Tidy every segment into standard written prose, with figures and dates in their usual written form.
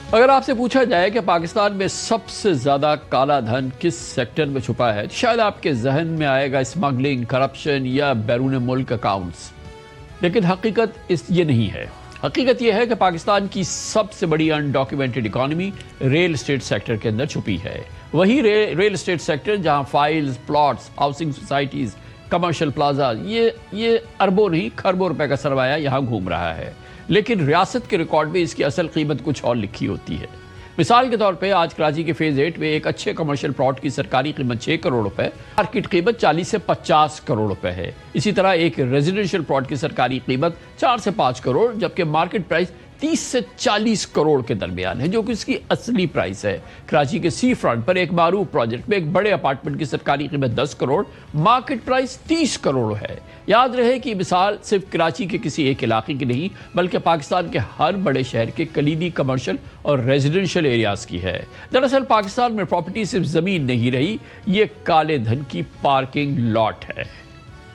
اگر آپ سے پوچھا جائے کہ پاکستان میں سب سے زیادہ کالا دھن کس سیکٹر میں چھپا ہے تو شاید آپ کے ذہن میں آئے گا اسمگلنگ، کرپشن یا بیرون ملک اکاؤنٹس، لیکن حقیقت یہ نہیں ہے۔ حقیقت یہ ہے کہ پاکستان کی سب سے بڑی undocumented economy real estate sector کے اندر چھپی ہے۔ وہی ریل اسٹیٹ سیکٹر جہاں files, plots, housing societies, commercial plaza, یہ اربوں نہیں کھربوں روپے کا سرمایہ یہاں گھوم رہا ہے، لیکن ریاست کے ریکارڈ میں اس کی اصل قیمت کچھ اور لکھی ہوتی ہے۔ مثال کے طور پہ آج کراچی کے فیز 8 میں ایک اچھے کمرشل پلاٹ کی سرکاری قیمت 6 کروڑ روپے، مارکیٹ قیمت 40 سے 50 کروڑ روپے ہے۔ اسی طرح ایک ریزیڈنشل پلاٹ کی سرکاری قیمت 4 سے 5 کروڑ، جبکہ مارکیٹ پرائس 30 سے 40 کروڑ کے درمیان ہے، جو کہ اس کی اصلی پرائس ہے۔ کراچی کے سی فرنٹ پر ایک معروف پروجیکٹ میں ایک بڑے اپارٹمنٹ کی سرکاری قیمت 10 کروڑ، مارکیٹ پرائس 30 کروڑ ہے۔ یاد رہے کہ یہ مثال صرف کراچی کے کسی ایک علاقے کی نہیں، بلکہ پاکستان کے ہر بڑے شہر کے کلیدی کمرشل اور ریزیڈنشل ایریاز کی ہے۔ دراصل پاکستان میں پراپرٹی صرف زمین نہیں رہی، یہ کالے دھن کی پارکنگ لاٹ ہے۔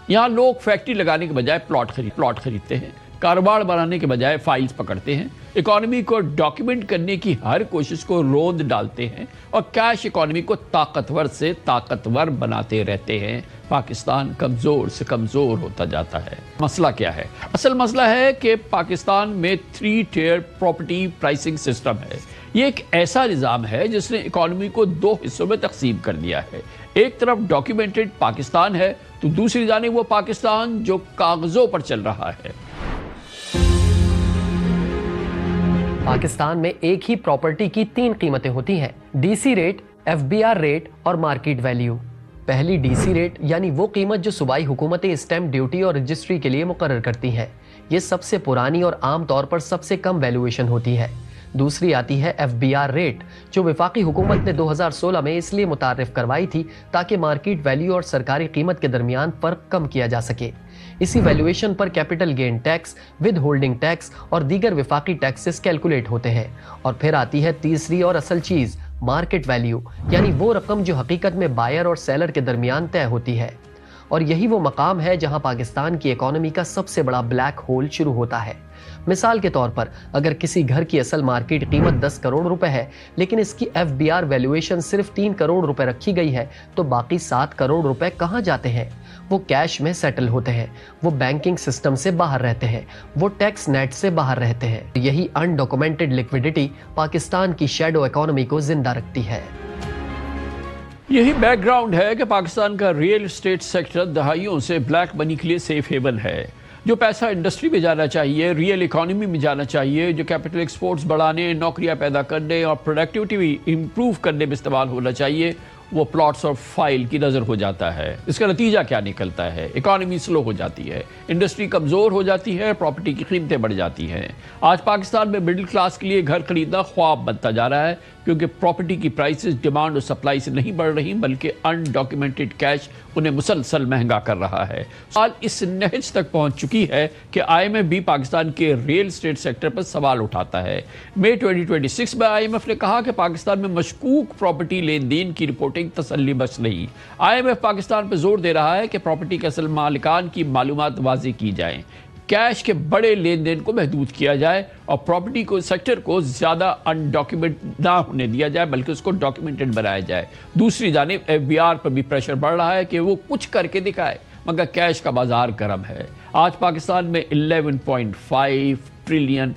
یہاں لوگ فیکٹری لگانے کے بجائے پلاٹ خریدتے ہیں، کاروبار بنانے کے بجائے فائلز پکڑتے ہیں، اکانومی کو ڈاکیومنٹ کرنے کی ہر کوشش کو روند ڈالتے ہیں اور کیش اکانومی کو طاقتور سے طاقتور بناتے رہتے ہیں۔ پاکستان کمزور سے کمزور ہوتا جاتا ہے۔ مسئلہ کیا ہے؟ اصل مسئلہ ہے کہ پاکستان میں 3 ٹیئر پراپرٹی پرائسنگ سسٹم ہے۔ یہ ایک ایسا نظام ہے جس نے اکانومی کو 2 حصوں میں تقسیم کر دیا ہے۔ ایک طرف ڈاکیومنٹڈ پاکستان ہے تو دوسری جانب وہ پاکستان جو کاغذوں پر چل رہا ہے۔ پاکستان میں ایک ہی پراپرٹی کی 3 قیمتیں ہوتی ہیں: ڈی سی rate, F B R rate اور مارکیٹ ویلیو۔ پہلی ڈی سی ریٹ یعنی وہ قیمت جو صوبائی حکومتیں اسٹیمپ ڈیوٹی اور رجسٹری کے لیے مقرر کرتی ہیں۔ یہ سب سے پرانی اور عام طور پر سب سے کم ویلیویشن ہوتی ہے۔ دوسری آتی ہے ایف بی آر ریٹ، جو وفاقی حکومت نے 2016 میں اس لیے متعارف کروائی تھی تاکہ مارکیٹ ویلیو اور سرکاری قیمت کے درمیان فرق کم کیا جا سکے۔ اسی ویلیویشن پر capital gain tax, withholding tax اور دیگر وفاقی ٹیکسز کیلکولیٹ ہوتے ہیں۔ اور پھر آتی ہے تیسری اور اصل چیز، مارکیٹ ویلیو، یعنی وہ رقم جو حقیقت میں بائر اور سیلر کے درمیان طے ہوتی ہے۔ اور یہی وہ مقام ہے جہاں پاکستان کی اکانومی کا سب سے بڑا بلیک ہول شروع ہوتا ہے۔ مثال کے طور پر اگر کسی گھر کی اصل مارکیٹ قیمت 10 کروڑ روپے ہے، لیکن اس کی ایف بی آر ویلیویشن صرف 3 کروڑ روپے رکھی گئی ہے، تو باقی 7 کروڑ روپے کہاں جاتے ہیں؟ وہ کیش میں سیٹل ہوتے ہیں، وہ بینکنگ سسٹم سے باہر رہتے ہیں، وہ ٹیکس نیٹ سے باہر رہتے ہیں۔ یہی انڈاکومنٹڈ لیکویڈیٹی پاکستان کی شیڈو اکانومی کو زندہ رکھتی ہے۔ یہی بیک گراؤنڈ ہے کہ پاکستان کا ریل اسٹیٹ سیکٹر دہائیوں سے بلیک منی کے لیے سیف ہیون ہے۔ جو پیسہ انڈسٹری میں جانا چاہیے، ریل اکانومی میں جانا چاہیے، جو کیپٹل ایکسپورٹس بڑھانے، نوکریاں پیدا کرنے اور پروڈکٹیوٹی امپروو کرنے میں استعمال ہونا چاہیے، وہ پلاٹس اور فائل کی نظر ہو جاتا ہے۔ اس کا نتیجہ کیا نکلتا ہے؟ اکانومی سلو ہو جاتی ہے، انڈسٹری کمزور ہو جاتی ہے، پراپرٹی کی قیمتیں بڑھ جاتی ہیں۔ آج پاکستان میں مڈل کلاس کے لیے گھر خریدنا خواب بنتا جا رہا ہے، کیونکہ پراپرٹی کی پرائسز ڈیمانڈ اور سپلائی سے نہیں بڑھ رہی، بلکہ انڈاکیومنٹڈ کیش انہیں مسلسل مہنگا کر رہا ہے۔ سوال اس نہج تک پہنچ چکی ہے کہ آئی ایم ایف بھی پاکستان کے ریل اسٹیٹ سیکٹر پر سوال اٹھاتا ہے۔ مئی 2026 میں آئی ایم ایف نے کہا کہ پاکستان میں مشکوک پراپرٹی لین دین کی رپورٹنگ تسلی بخش نہیں۔ آئی ایم ایف پاکستان پر زور دے رہا ہے کہ پراپرٹی کے اصل مالکان کی معلومات واضح کی جائیں، کیش کے بڑے لین دین کو محدود کیا جائے اور پراپرٹی کو سیکٹر کو زیادہ ان ڈاکیومنٹ نہ ہونے دیا جائے، بلکہ اس کو ڈاکیومنٹڈ بنایا جائے۔ دوسری جانب ایف بی آر پر بھی پریشر بڑھ رہا ہے کہ وہ کچھ کر کے دکھائے، مگر کیش کا بازار گرم ہے۔ آج پاکستان میں 11.5 ٹریلین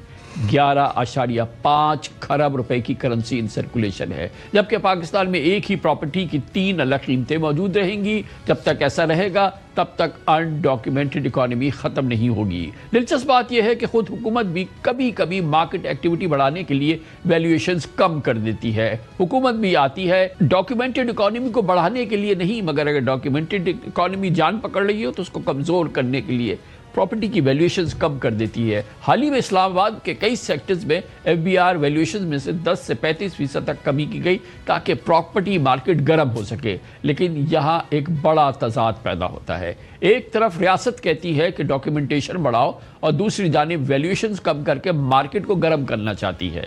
11.5 کھرب روپے کی کرنسی ان سرکولیشن ہے، جبکہ پاکستان میں ایک ہی پراپرٹی کی 3 الگ قیمتیں موجود رہیں گی۔ جب تک ایسا رہے گا تب تک انڈاکیومنٹڈ اکانومی ختم نہیں ہوگی۔ دلچسپ بات یہ ہے کہ خود حکومت بھی کبھی کبھی مارکیٹ ایکٹیویٹی بڑھانے کے لیے ویلیویشنز کم کر دیتی ہے۔ حکومت بھی آتی ہے ڈاکیومنٹڈ اکانومی کو بڑھانے کے لیے نہیں، مگر اگر ڈاکیومنٹڈ اکانومی جان پکڑ رہی ہو تو اس کو کمزور کرنے کے لیے پراپرٹی کی ویلیویشنز کم کر دیتی ہے۔ حال ہی میں اسلام آباد کے کئی سیکٹرز میں ایف بی آر ویلیویشنز میں سے 10 سے 35% تک کمی کی گئی تاکہ پراپرٹی مارکیٹ گرم ہو سکے، لیکن یہاں ایک بڑا تضاد پیدا ہوتا ہے۔ ایک طرف ریاست کہتی ہے کہ ڈاکیومنٹیشن بڑھاؤ اور دوسری جانب ویلیویشنز کم کر کے مارکیٹ کو گرم کرنا چاہتی ہے۔